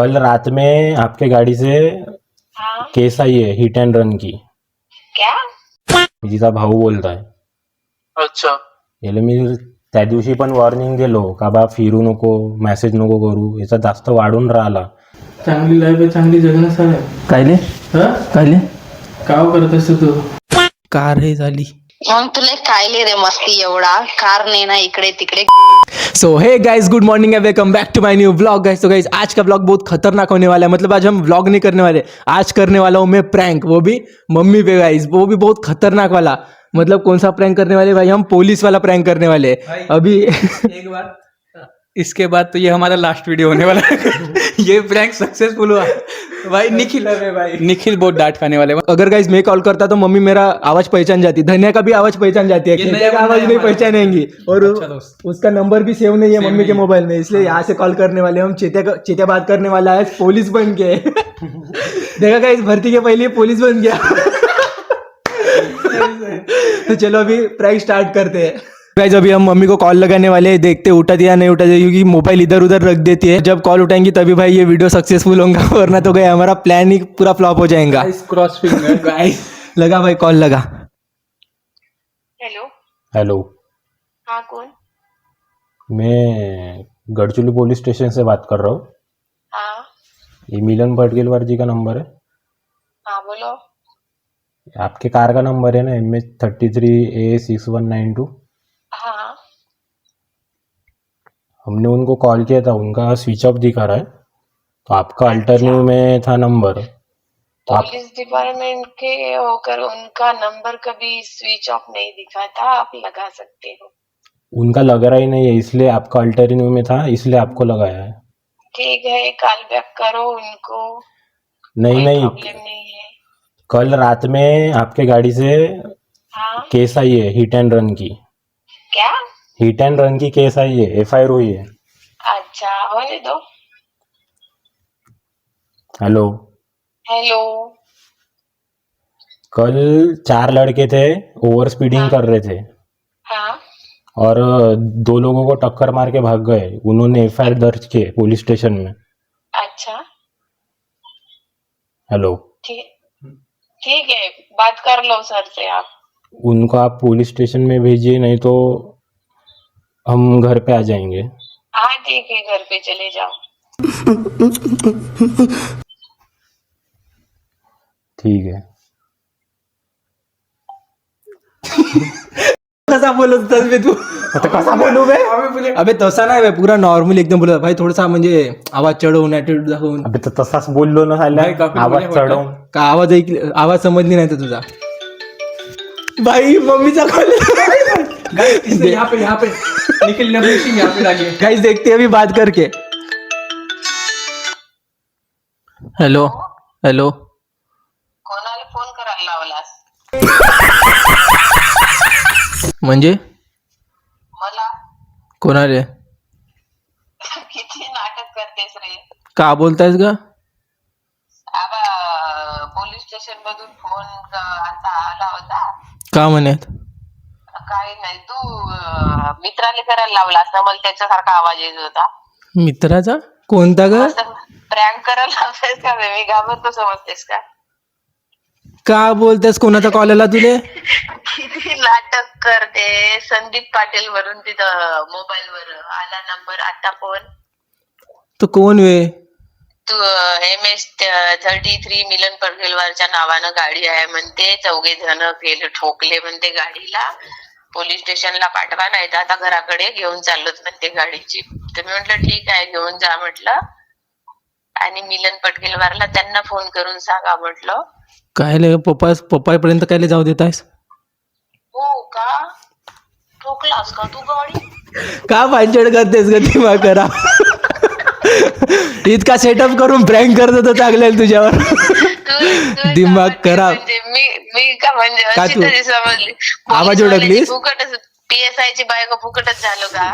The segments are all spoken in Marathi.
कल रात में आपके गाड़ी से हाँ केस आई है हिट एंड रन की. क्या? मी तिचा भाऊ बोलताय. अच्छा. याला मी त्या दिवशी पण वॉर्निंग दिलो का बा फिरू नको, मेसेज नको करू. याचा जास्त वाढून राहिला. चांगली लाईफ आहे, चांगली जगणं सर कायले कायले काव करत असतो तू. कार हे झाली. मग तुला कायले रे मस्ती एवढा कार ने ना इकडे तिकडे. So hey guys, good morning and welcome back to my new vlog guys. तो गाइस आज का व्लॉग बहुत खतरनाक होने वाला है. मतलब आज हम व्लॉग नहीं करने वाले, आज करने वाला हूँ मैं प्रैंक, वो भी मम्मी पे गाइस, वो भी बहुत खतरनाक वाला. मतलब कौन सा प्रैंक करने वाले भाई? हम पुलिस वाला प्रैंक करने वाले अभी. एक बात, इसके बाद तो ये हमारा लास्ट वीडियो होने वाला है. ये प्रैंक सक्सेसफुल हुआ भाई. निखिल बहुत डांट खाने वाले. अगर गाइस मैं कॉल करता तो मम्मी मेरा आवाज पहचान जाती, धनिया का भी आवाज पहचान जाती है, ये किसी नया का बंदा आवाज है नहीं हमारा. पहचानेंगी. और अच्छा दोस्त. उसका नंबर भी सेव नहीं है सेव मम्मी के नहीं है. मोबाइल में, इसलिए यहाँ से कॉल करने वाले हम. चेतिया बात करने वाला है पुलिस बन के. देखा गाइस, भर्ती के पहले पुलिस बन गया. तो चलो अभी प्रैंक स्टार्ट करते हैं. गाइस अभी हम मम्मी को कॉल लगाने वाले हैं, देखते उठाती या नहीं उठाती, क्योंकि मोबाइल इधर उधर रख देती है. जब कॉल उठाएंगी तभी भाई ये वीडियो सक्सेसफुल होगा, वरना तो गया हमारा प्लान ही पूरा फ्लॉप हो जाएगा. Cross finger guys. लगा भाई, कॉल लगा. हेलो. हेलो, हाँ कौन? मैं गढ़चिली पुलिस स्टेशन से बात कर रहा हूँ. हाँ ये मिलन पटकेलवार जी का नंबर है. हाँ बोलो. आपके कार का नंबर है ना MH33A6192. हाँ हमने उनको कॉल किया था, उनका स्विच ऑफ दिखा रहा है. तो आपका अल्टरनेटिव में था नंबर. तो आप पुलिस डिपार्टमेंट के होकर उनका नंबर कभी स्विच ऑफ नहीं दिखाता, आप लगा सकते हो. उनका लग रहा ही नहीं है, इसलिए आपका अल्टरनेटिव में था, इसलिए आपको लगाया है. ठीक है, कॉल बैक करो उनको. नहीं कोई नहीं, प्रॉब्लम नहीं है. कल रात में आपके गाड़ी से हाँ केस आई है हिट एंड रन की. क्या? हिट एंड रन की केस आई है, FIR हुई है. अच्छा होने दो. Hello, hello. कल 4 लड़के थे, ओवर स्पीडिंग कर रहे थे हाँ और 2 लोगों को टक्कर मार के भाग गए. उन्होंने FIR दर्ज किए पुलिस स्टेशन में. अच्छा हेलो, ठीक ठीक है, बात कर लो सर से आप. उनको आप पुलिस स्टेशन में भेजिए, नहीं तो हम घर पे आ जाएंगे. हाँ ठीक है, घर पे चले जाओ. ठीक है. कसा बोलत होतास बे तू? आता कसा बोलू बे? अबे तसा नाही बे, पूरा नॉर्मल एकदम बोलत भाई. थोडासा म्हणजे आवाज चढवून, ऍटिट्यूड दाखवून. अबे तर तसाच बोललो ना साला, नाही, काफी आवाज बोलल्या चढवून. का आवाज आवाज समजली नाही तर तुझा. भाई मम्मीचा कॉल. यहाँ पे निखिल नबी सिंह यहाँ पे डालिए. गाइस देखते हैं अभी बात करके. Hello hello. कोणाला फोन करायला लावलास? म्हणजे मला. कोणाले? किती नाटक करतेस रे. का बोलतायस का? आबा पोलीस स्टेशन मधून फोन आता आला होता. का म्हणत? काही नाही, तू मित्राला करायला लावलास ना, मला त्याच्यासारखा आवाज येत होता. मित्राचा? कोणता ग? प्रँक करायला लावतेस का बे? मी घाबरतो समजतेस का? का बोलतेस? कोणाचा कॉल आला तुले? किती नाटक करते. संदीप पाटील वरून तिथं मोबाईल वर आला नंबर. आता फोन तो कोण वे? तू MH33 मिलन पडकेलवारच्या नावानं गाडी आहे म्हणते. 4 जण फेल ठोकले म्हणते गाडीला. पोलीस स्टेशनला पाठवा, नाही तर आता घराकडे घेऊन चाललोच म्हणते गाडीची. तर मी म्हटलं ठीक आहे, घेऊन जा म्हटलं. आणि मिलन पटकेलवारला त्यांना फोन करून सांगा म्हटलं. काय ले पप्पापर्यंत काय ले जाऊ देतायस? हो का? ठोकलास का तू गाडी? का भांडण करतेस ग? दिमाग करा. इतका सेटअप करून प्रँक करत होतो चांगलं आहे तुझ्यावर. तू दिमाग खराब. म्हणजे मी का म्हणजे का अशी तू? तरी समजली. आवाज ओळखलीस? फुकटच PSI ची बायको फुकटच झालो का?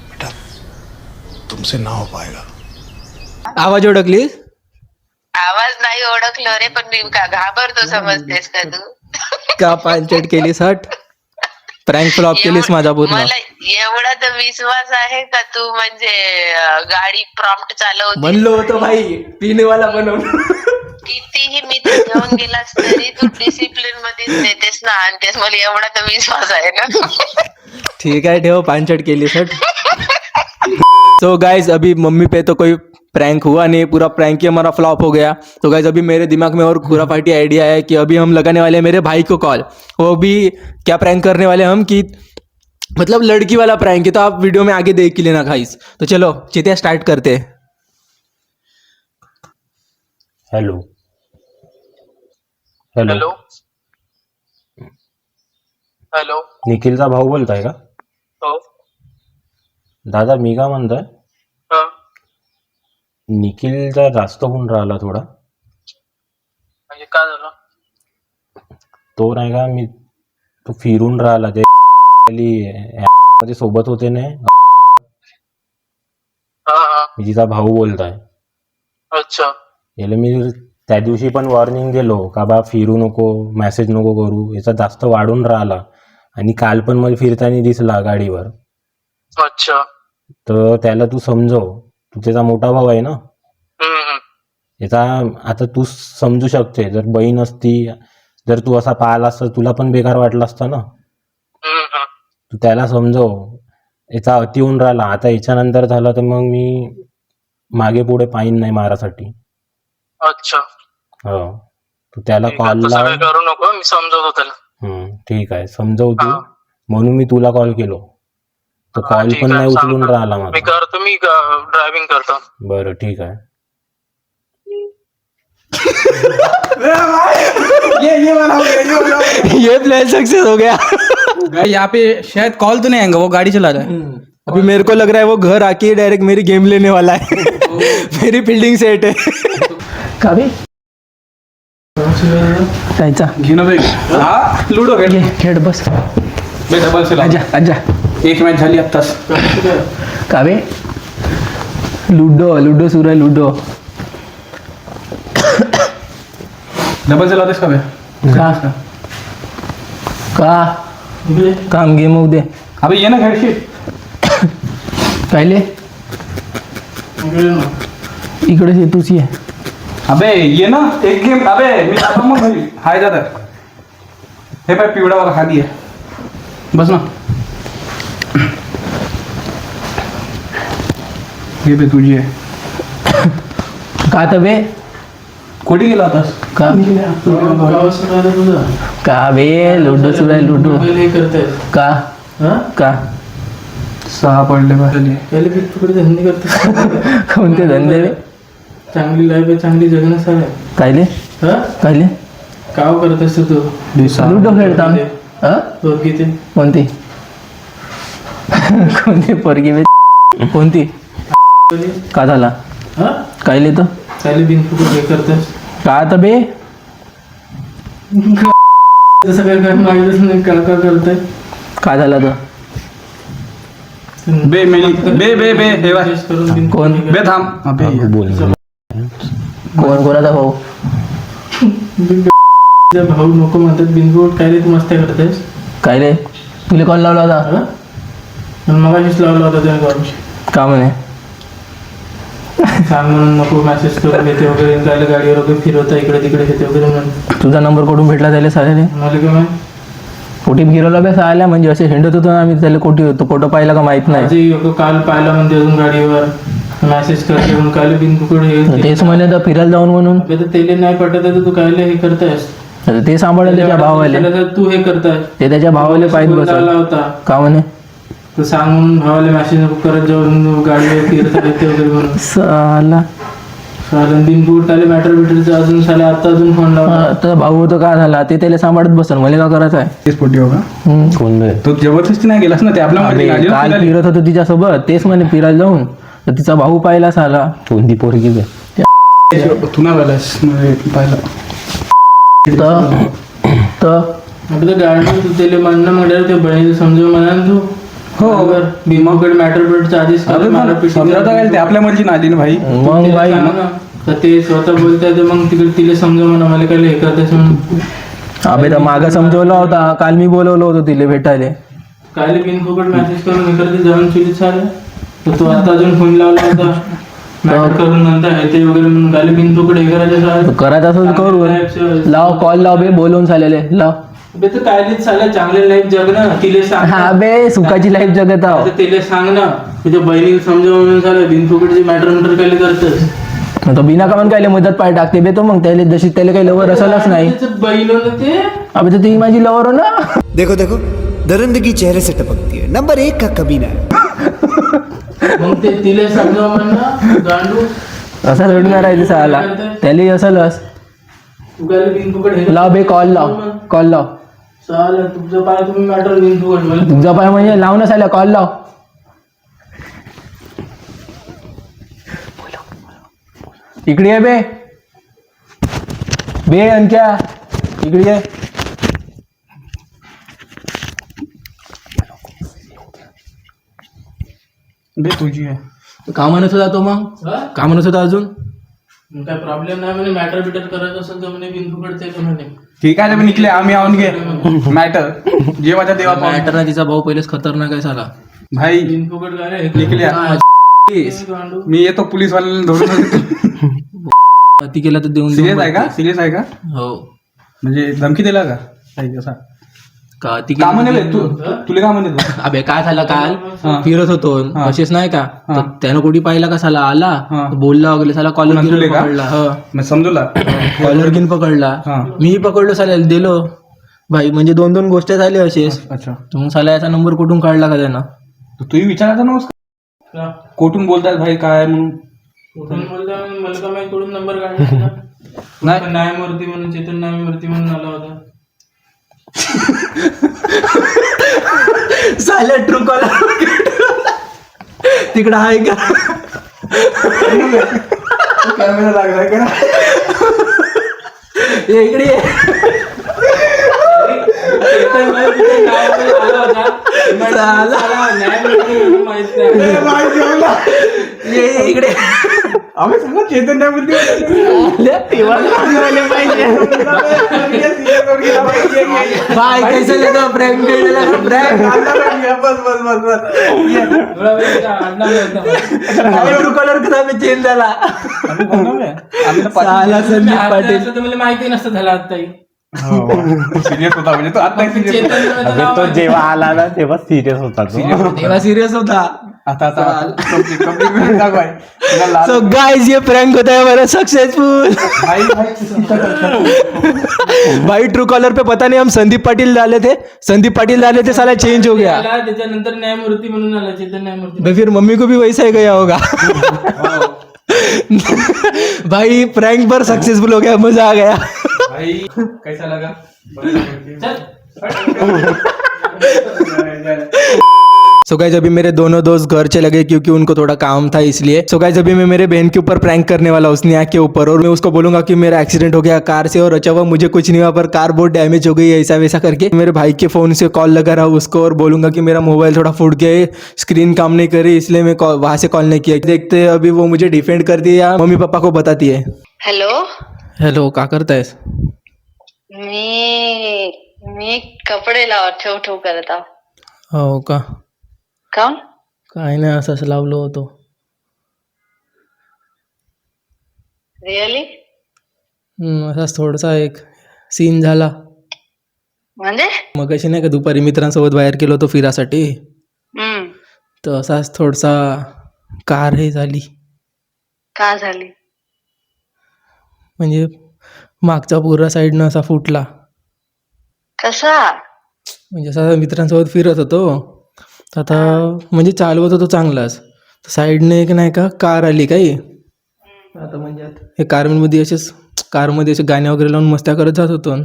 तुमसे ना हो पाएगा. आवाज ओळखलीस? आवाज नाही ओळखलं रे, पण मी का घाबरतो समजतेस का तू? का पांचट केलीस? हट. प्रँक फ्लॉप केलीस माझा पूर्ण. मला एवढा तर विश्वास आहे का तू म्हणजे गाडी प्रॉम्प्ट चालवते. म्हणलो होतो भाई पिनेवाला बनवून. कितीही मित्र घेऊन गेलास तरी तू डिसिप्लिन मध्ये नेतेस ना आणतेस. मला एवढा तर विश्वास आहे ना. ठीक है ठेव पांचट केली सट. तो गाइज अभी मम्मी पे तो कोई प्रैंक हुआ नहीं, पूरा प्रैंक ही हमारा फ्लॉप हो गया. तो गाइज अभी मेरे दिमाग में और खुराफाटी आइडिया है कि अभी हम लगाने वाले हैं मेरे भाई को कॉल. वो भी क्या प्रैंक करने वाले हम कि मतलब लड़की वाला प्रैंक है. तो आप वीडियो में आगे देख ही लेना गाइज. तो चलो चितिया स्टार्ट करते हैं. Hello hello hello. निखिलचा भाऊ बोलताय का? हो. दादा मी का म्हणतोय, हा. निखिलचा जास्त होऊन राहिला थोडा. म्हणजे काय झालं? तो नाही का मी तो फिरून राहिला ते मध्ये सोबत होते ना. हा हा. मी तिचा भाऊ बोलताय. अच्छा. याला मी त्या दिवशी पण वॉर्निंग दिलो का बा फिरू नको, मेसेज नको करू. याचा जास्त वाढून राहिला आणि काल पण मला फिरताना दिसला गाडीवर. अच्छा. तर त्याला तू समजव, तू त्याचा मोठा भाऊ आहे ना. हम्म. याचा आता तू समजू शकते. जर बहीण असती, जर तू असा पाहिला असता तुला पण बेकार वाटला असता ना. हम्म. तू त्याला समजव. याचा अति होऊन राहिला. आता याच्यानंतर झालं तर मग मी मागे पुढे पाहीन नाही मारासाठी. अच्छा. हो तू त्याला ठीक आहे, कॉल तसं लाव. काही करू नको, मी समजवतो त्याला. ठीक आहे समजव तू. हा. म्हणून मी तुला कॉल केलो. तो हा, कॉल ठीक पण आहे, नाही उचलून सांगतो. राहिला मी माझा. करतो, मी ड्रायव्हिंग करतो. बरं ठीक आहे. ये प्लान सक्सेस हो गया. भाई यहाँ पे शायद कॉल तो नहीं आएगा, वो गाड़ी चला रहा है. अभी मेरे को लग रहा है वो घर आके डायरेक्ट मेरी गेम लेने वाला है. मेरी फील्डिंग सेट है. का बे जायचा घे ना भाई. हा लुडो खेळ. खेळ बस. बे डबल से आजा आजा. एक मॅच झाली आत्ताच. का बे लुडो लुडो सुरू आहे लुडो. डबल से लावतेस का बे? का का काम गेम होऊ दे. अबे ये ना खेळशी. कायले इकडे तूच ये. अबे ये ना एक गेम. अबे मी जातो मग घरी. हाय दादा हे पाय पिवळा वाला खाली आहे. बस ना. हे बे तुझी आहे. का तर बे कुठे गेला होतास? का का बे लुडो सुरू आहे लुडो. हे करताय का हा. का 6 पडले बा. पहिले बी तुकडे धंदे करताय. कोणते धंदे बे? चांगली लाईफ आहे, चांगली जगणं सारे. कायले हा कायले काव करत असतो तू. लुडो खेळता. हा पोरगी ते कोणती कोणती पोरगी बे? कोणती का झाला हा कायले तर चालेल बिन फुकट हे करतास. का तर बे तसं काय माहितच नाही का का करताय. का झाला तर बे मेली बे बे बे हे बा. Adjust करून बिन कोण बे थांब. अबे बोल. कोण कोणाचा भाऊ? भाऊ नको म्हणतात बिनफुकट. काय रे तू मस्त्या करतायस. कायले तुला कॉल लावला होता हा पण मगाशीच लावला होता त्याने कॉल. का म्हणे? सांग म्हणून नको मेसेज करून घेते वगैरे. काय गाडीवर वगैरे फिरवता इकडे तिकडे घेते वगैरे म्हणून. तुझा नंबर कुठून भेटला त्याला साऱ्याने? मला काय माहित. कोटी फिरवला बे साऱ्याला. म्हणजे असे हिंडत होतो ना आम्ही. त्याला कोटी होतो फोटो पाहिला का माहित नाही. आजही लोकं काल पाहिला म्हणते अजून गाडीवर मेसेज करते म्हणून. काय बिनफुकट हे तेच म्हणे तर फिरायला जाऊन म्हणून. अबे तर तेले नाही पटत आहे तर तू कायले हे करतायस. आता ते सांभाळलं त्याच्या भावाले. त्याला तर तू हे करताय. ते त्याच्या भावाले पाहिजे फोन बस. लावला होता का म्हणे? तर सांग म्हणून भावाला मेसेज नको करत जाऊन गाडीवर फिरता येते वगैरे म्हणून. साला साधन बिनफुकट काय मॅटर बिटरचं अजून साले आता अजून फोन लावला. तर भाऊ होतो का झाला ते त्याला सांभाळत बसल. मला का करायचं आहे? तेच पोटी होगा. कोण रे? तो जबरदस्ती नाही गेलास ना. ते आपल्या अबे, मध्ये काल फिरत होतो तिच्यासोबत. तेच म्हणे फिरायला जाऊन. तर तिचा भाऊ पाहिला साला. कोणती पोरगी बे? तू ना गेलास पाहिलं. तर आपलं गाडी तू त्याला म्हणणं म्हटलं ते बहिणीला समजून म्हणा ना तू. हो. बिनफुकट मॅटर बिटरचं आधीच कर. मला समजावता काय ते आपल्या मर्जीने आली ना भाई. मग बाई तर ते स्वतः बोलताय तर मग तिकडे तिला समजा म्हणा मला काय हे करतायस म्हणून. अबे तर मागं समजवला होता. काल मी बोलवलं होतं तिला भेटायला. काल बिनफुकट मेसेज करून इकडे जाऊन चुलीत झालं तर तू आता अजून फोन लावला होता मॅटर करून नंतर आहे ते वगैरे म्हणून काल बिनफुकट हे करायचं सारं. करायचं असं करू लाव कॉल लाव बे बोलवून झालेले लाव बे तू कायलीच चालला चांगले लाईफ जग ना तिला सांग हा बे सुखाची लाईफ जगत आहो आता तिला सांग ना तुझ्या बहिणीला समजावून म्हणून झालं बिनफुकटची मॅटर काय करतस तो बिना कामन काय मुदत पाय टाकते बे तो मग त्याला जशी त्याला काही लवर असलच नाही बहीण ते अबे तर ती माझी लवर हो ना देखो देखो दरिंदगी चेहरे से टपकती है नंबर 1 का कमीना है मग ते तिला समजावं म्हणणं गांडू असा रडणार आहे ते साला त्याला असलच तू काय बिनफुकट हे लाव बे कॉल लाव चालेल तुमचं पाय तुम्ही मॅटर बिनफुकट मला तुझा पाय म्हणजे लाव ना साला कॉल लाव इकडे ये बे अंक्या इकडे ये बे तुझी आहे का म्हणत होता तो मग हा? का म्हणत होता अजून मग काय प्रॉब्लेम नाही म्हणे मॅटर बिटर करायचं असेल तर म्हणे बिनफुकट ते म्हणे ठीक आहे रे, मी निघले आम्ही आऊन घे मॅटर जेवाच्या देवा मॅटर ना तिचा भाऊ पहिलेच खतरनाक आहे साला भाई बिनफुकट काय रे निघले गांडू मी येतो पोलीस वाल्याला धरून ती केला तर देऊन सिरियस आहे का सिरियस आहे का हो म्हणजे धमकी दिला का काही असा का ती का म्हणे तू तुला का म्हणे तू अबे काय झालं काल हा. फिरत होतो हा. असेच नाही का हा. तर त्यानं कुठे पाहिला का साला आला हा. बोलला वगैरे साला कॉलर तुला घेऊन का? पकडला मी समजूला कॉलर घेऊन पकडला हा. मीही पकडलो साला दिलो भाई म्हणजे 2-2 गोष्टी झाल्या असेच अच्छा तर मग साला याचा नंबर कुठून काढला का त्यानं तूही विचारायचा नव्हता का? कोठून बोलतात भाई काय म्हणून कुठून बोलता मला का माहिती कुठून नंबर काढला नाही न्यायमूर्ती म्हणून चेतन न्यायमूर्ती म्हणून आला होता साल्या ट्रू कॉलर तिकडं आहे का कॅमेरा लागलाय का ये इकडे ये. चेतन न्यायमूर्ती आला होता साला. न्यायमूर्ती म्हणून माहित नाही ये इकडे आम्ही सांगा चेतन नाही बोलते बाय कैसे लेगा प्रैंक प्रैंक बस बस बस बस थोडा वेळ आडनाव होता ट्रू कॉलर कसा मी चेंज झाला आम्ही तर साला संदीप पाटील असं तर मला माहिती नसतं झालं आताही सिरियस होता म्हणजे तो आता सिरियस चेतन अबे तो जेव्हा आला ना तेव्हा सिरियस होता तो तेव्हा सिरियस होता आता कंप्लीट दाखवाय तुला लाल सो गाइस ये प्रैंक होता है हमारा सक्सेसफुल भाई भाई ट्रू कॉलर पे पता नहीं हम संदीप पाटिल डाले थे साला चेंज हो गया आला त्याच्यानंतर न्यायमूर्ती म्हणून आला चेतन न्यायमूर्ती भाई फिर मम्मी को भी वैसा ही गया होगा भाई प्रैंक पर सक्सेसफुल हो गया मजा आ गया भाई कैसा लगा सो गाइस अभी मेरे दोनों दोस्त घर चले गए क्योंकि उनको थोड़ा काम था इसलिए सो गाइस अभी मैं मेरे बहन के ऊपर प्रैंक करने वाला हूँ स्नेहा के ऊपर और मैं उसको बोलूंगा कि मेरा एक्सीडेंट हो गया कार से और अच्छा हुआ मुझे कुछ नहीं हुआ पर कार बहुत डैमेज हो गई ऐसा वैसा करके मेरे भाई के फोन से कॉल लगा रहा उसको और बोलूंगा कि मेरा मोबाइल थोड़ा फूट गया है स्क्रीन काम नहीं कर रही इसलिए मैं वहां से कॉल नहीं किया देखते हैं अभी वो मुझे डिफेंड करती है या मम्मी पापा को बताती है हॅलो हेलो क्या करता है मी कपडे लावत ठेव करत आहो हो का का काय नाही असंच लावलो होतो रिअली असाच थोडासा एक सीन झाला म्हणजे मग अशी नाही का दुपारी मित्रांसोबत बाहेर गेलो होतो फिरासाठी तर असाच थोडासा कार हे झाली का झाली म्हणजे मागचा पूर्ण साईडनं असा फुटला कसा म्हणजे असा मित्रांसोबत फिरत होतो आता म्हणजे चालवत होतो चांगलाच तर साईडने एक नाही का कार आली काही आता म्हणजे हे कारमध्ये असे गाणे वगैरे लावून मस्त्या करत जात होतो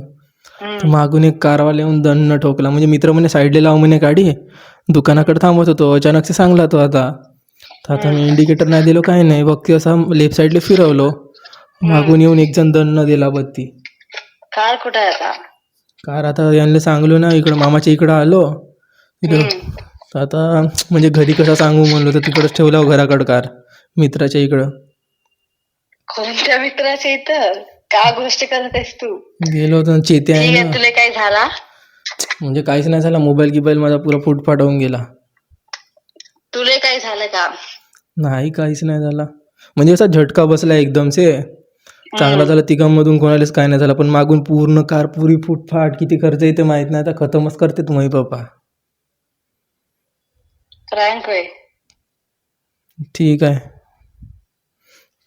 तर मागून एक कारवाला येऊन दंड ठोकला म्हणजे मित्र म्हणे साईडला लाव म्हणे गाडी दुकानाकडे थांबत होतो अचानक से सांगला तो आता तर आता मी इंडिकेटर नाही दिलो काही नाही बघते असा लेफ्ट साईडला फिरवलो मागून येऊन एक जण दंड दिला बत्ती कार कुठे आहे आता कार आता यांना सांगलो ना इकडं मामाच्या इकडं आलो इकडं तर आता म्हणजे घरी कसं सांगू म्हणलो तर तिकडंच ठेवला घराकडं कार मित्राच्या इकडं कोणत्या मित्राच्या इथं का गोष्ट करत आहेस तू गेलो होतो चेते आहे ठीक ना आहे तुला काय झाला म्हणजे काहीच नाही झालं, मोबाईल गिबाईल माझा पुरा फुटफाट होऊन गेला. तुले काय झालं का? नाही काहीच नाही झाला, म्हणजे असा झटका बसला एकदम से. चांगला झाला तिघांमधून कोणालाच काय नाही झालं, पण मागून पूर्ण कार पुरी फुटफाट. किती खर्च येते माहित नाही, आता खतमच करते तुम्ही पप्पा. प्रँक होय. ठीक आहे,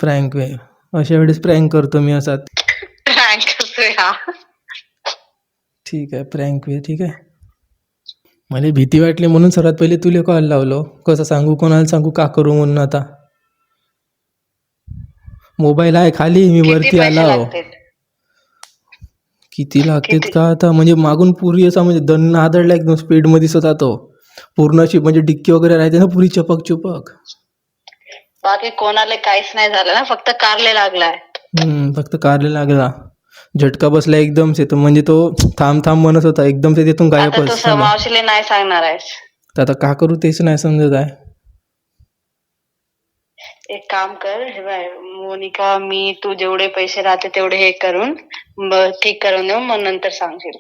प्रँक वे अशा वेळेस प्रँक करतो मी असा. प्रँक करतोय हा. ठीक आहे, प्रँक वे ठीक आहे. मला भीती वाटली म्हणून सर्वात पहिले तुला कॉल लावलो. कसं सांगू, कोणाला सांगू का करू म्हणून. आता मोबाईल आहे खाली, मी वरती किती पैसे आला. लागतील? किती लागतात का आता, म्हणजे मागून पुरी असा म्हणजे दन्न आदळला एकदम स्पीड मध्ये होता तो. पूर्ण अशी म्हणजे डिक्की वगैरे राहते ना पुरी चपक चुपक. बाकी कोणाला काहीच नाही झालं ना, फक्त कारले लागलाय. फक्त कारला लागला, झटका बसला एकदम से. तो म्हणजे तो थांब थांब म्हणत होता, एकदम से तिथून आता तू गायबच झाला. मावशीला नाही सांगणार आहेस? तर आता का करू तेच नाही समजत आहे. एक काम कर, हे बाय मोनिका, मी तू जेवढे पैसे राहते तेवढे हे करून ठीक करून देऊ, मग नंतर सांगशील.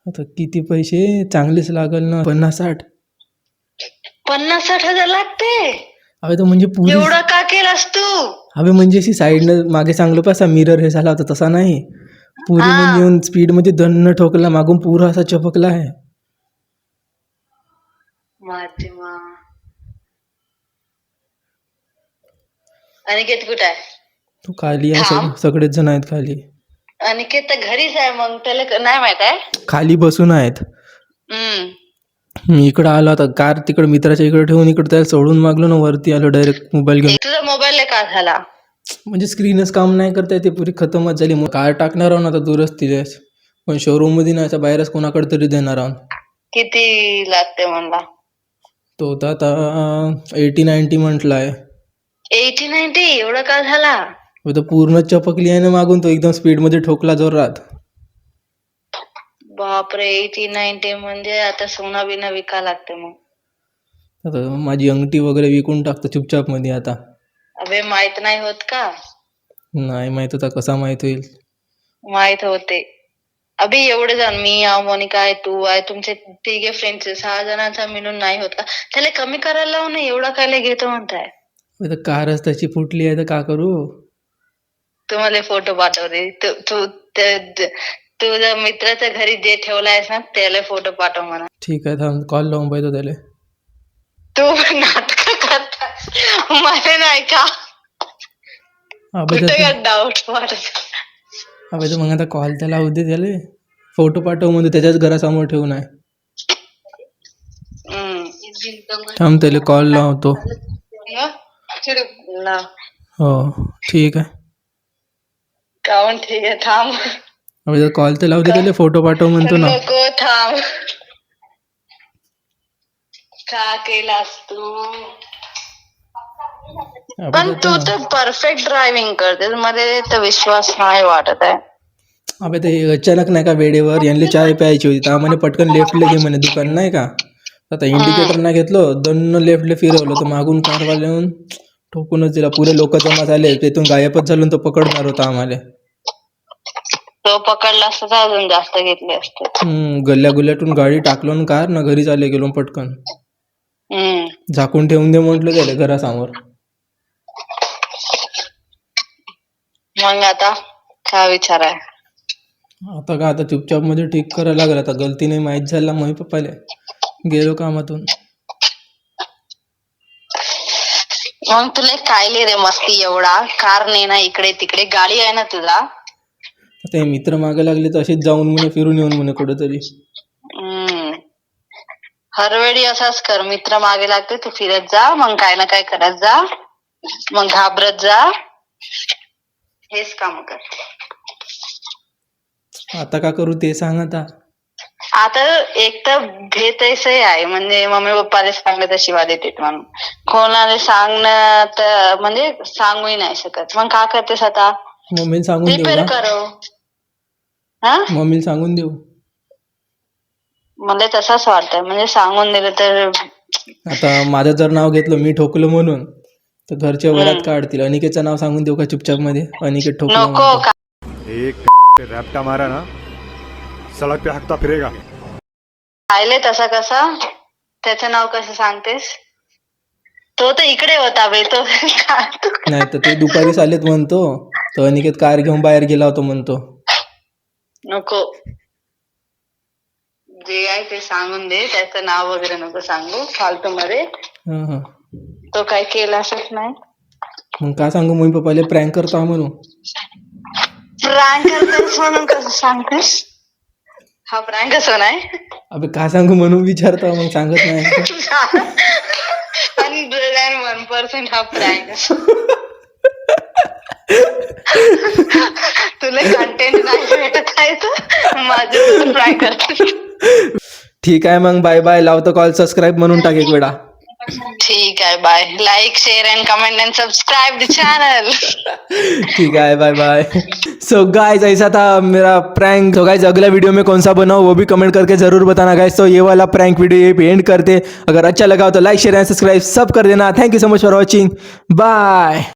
आता किती पैसे चांगलेच लागल ना, 50-60. 50-60 हजार लागते? अबे तो म्हणजे पुरी, एवढा का केलास तू? अबे म्हणजे अशी साईडनं मागे चांगलं पासा मिरर हे झाला होता तसा नाही, पुरी म्हणजे येऊन स्पीड मध्ये दन्न ठोकला, मागून पुरा असा चपकला आहे. माध्यमा अनिकेत कुठे आहे? तो खाली आहे, सगळेच जण आहेत खाली. अनिकेत तर घरीच आहे, मग त्याला नाही माहित आहे? खाली बसून आहेत. मी इकडं आलो, आता कार तिकडे मित्राच्या इकडे ठेवून इकडे त्याला सोडून मागलो ना, वरती आलो डायरेक्ट मोबाईल घेऊन. तुझा मोबाईल का झाला? म्हणजे स्क्रीनच काम नाही करता, ते पुरी खतमच झाली. मग कार टाकणार आहो ना आता दूरच तिथेच, पण शोरूम मध्ये नाही, बाहेरच कोणाकडे तरी देणार आहोत. किती लागते म्हणला तो आता 80-90 म्हटलं आहे. 80-90 एवढा का झाला? तो पूर्ण चपकली आहे ना मागून, तो एकदम स्पीड मध्ये ठोकला जोरात. बापरे, 80-90 म्हणजे आता सोना बिना विका लागते. मग आता माझी अंगठी वगैरे विकून टाकतो चुपचाप मध्ये आता. अबे माहित नाही होत का? नाही माहित होता, कसा माहित होईल? माहित होते. अबे एवढे जण, मी आहे, मोनिका आहे, तू आहे, तुमचे तिघे फ्रेंड्स, 6 जणांचा मिळून नाही होत का? त्याला कमी करायला लावू ना, एवढा काय घेतो म्हणताय? कारच त्याची फुटली आहे तर का करू? तुम्हाला फोटो पाठवते. तुझ्या मित्राच्या घरी जे ठेवलायस ना, त्याला फोटो पाठव म्हणा. ठीक आहे, थांब कॉल लावून पाहिजे त्याला. तू नाटक करता, मला नाही का? कुठे का डाऊट वाटत? अबे तर मग आता कॉल त्याला होऊ दे, त्याला फोटो पाठव म्हणजे त्याच्याच घरासमोर ठेवून आहे. थांब त्याला कॉल लावतो. हो ठीक आहे. काऊन ठीक आहे, थांब. अबे कॉल तर लावू दे त्याला, फोटो पाठव म्हणतो ना. नको, थांब. का केलास तू? पण तू तर परफेक्ट ड्रायव्हिंग करते, मला तर विश्वास नाही वाटत आहे. अबे ते अचानक नाही का वेळेवर यांना चाय प्यायची होती, तर म्हणे पटकन लेफ्टला घे म्हणे दुकान नाही का. आता इंडिकेटर नाही घेतलं, दन्न लेफ्टला फिरवलं, तर मागून कारवाला येऊन ठोकूनच दिला. पुरे लोक जमा झाले, तिथून गायबच झालो. तो पकडणार होता आम्हाला. तो पकडला असता तर अजून जास्त घेतले असते. गल्ल्या गुल्ल्यातून गाडी टाकलो ना कार ना, घरी चाले गेलो पटकन. झाकून ठेवून दे म्हटलं त्याला घरासमोर. मग आता काय विचार आहे? आता का, आता चुपचाप मध्ये ठीक करायला लागला. आता गलतीने माहीत झाला मम्मी पप्पाला, गेलो कामातून. मग तुला काय रे मस्ती एवढा? कार ने ना इकडे तिकडे, गाडी आहे ना तुला? ते मित्र मागे लागले तर असेच जाऊन म्हणे फिरून येऊन म्हणे कुठेतरी. हरवेळी असाच कर, मित्र मागे लागते तू फिरत जा, मग काय ना काय करत जा, मग घाबरत जा, हेच काम कर. आता का करू ते सांग. आता एक तर भेटायचं आहे, म्हणजे मम्मी पप्पाला सांगलं तर शिवा देते म्हणून. कोणाला सांगणं तर म्हणजे सांगूही नाही शकत. मग का करतेस आता? मम्मीला सांगून देऊ रिपेअर करो. हा, मम्मीला सांगून देऊ. मला तसाच वाटतंय, म्हणजे सांगून दिलं तर. आता माझं जर नाव घेतलं मी ठोकलं म्हणून, तर घरच्या वरात काढतील. अनिकेतचं नाव सांगून देऊ का चुपचाप मध्ये? अनिकेत ठोकलं नको. एक रैप्टा मारा ना सड़क पे हकता फिरेगा पाहिले तसा कसा त्याचं नाव कसं सांगतेस तो तर इकडे होता बे तो नाही तर ते दुपारीच आलेत म्हणतो. तर अनिकेत कार घेऊन बाहेर गेला होता म्हणतो. नको जे आहे ते सांगून दे त्याचं नाव वगैरे नको सांगू फालतू मध्ये हा हा. तो काय केला असंच नाही मग काय सांगू मम्मी पप्पाले प्रँक करतो म्हणून. प्रँक करतेस म्हणून कसं सांगतेस हा प्रँक असं नाही अबे काय सांगू म्हणून विचारतो मग सांगत नाही. 101% हा प्रँक तुला कंटेंट नाही भेटत आहे तर माझं प्रँक करते. ठीक आहे मग बाय बाय. लावतो कॉल. सबस्क्राईब म्हणून टाक एक वेळा. ठीक है bye like share and comment and subscribe the channel ठीक है बाय बाय. सो गाइस ऐसा था मेरा प्रैंक. तो गाइस अगला वीडियो में कौन सा बनाओ वो भी कमेंट करके जरूर बताना गाइस. तो ये वाला प्रैंक वीडियो ये पे एंड करते. अगर अच्छा लगा हो तो लाइक शेयर एंड सब्सक्राइब सब कर देना. Thank you so much for watching. Bye.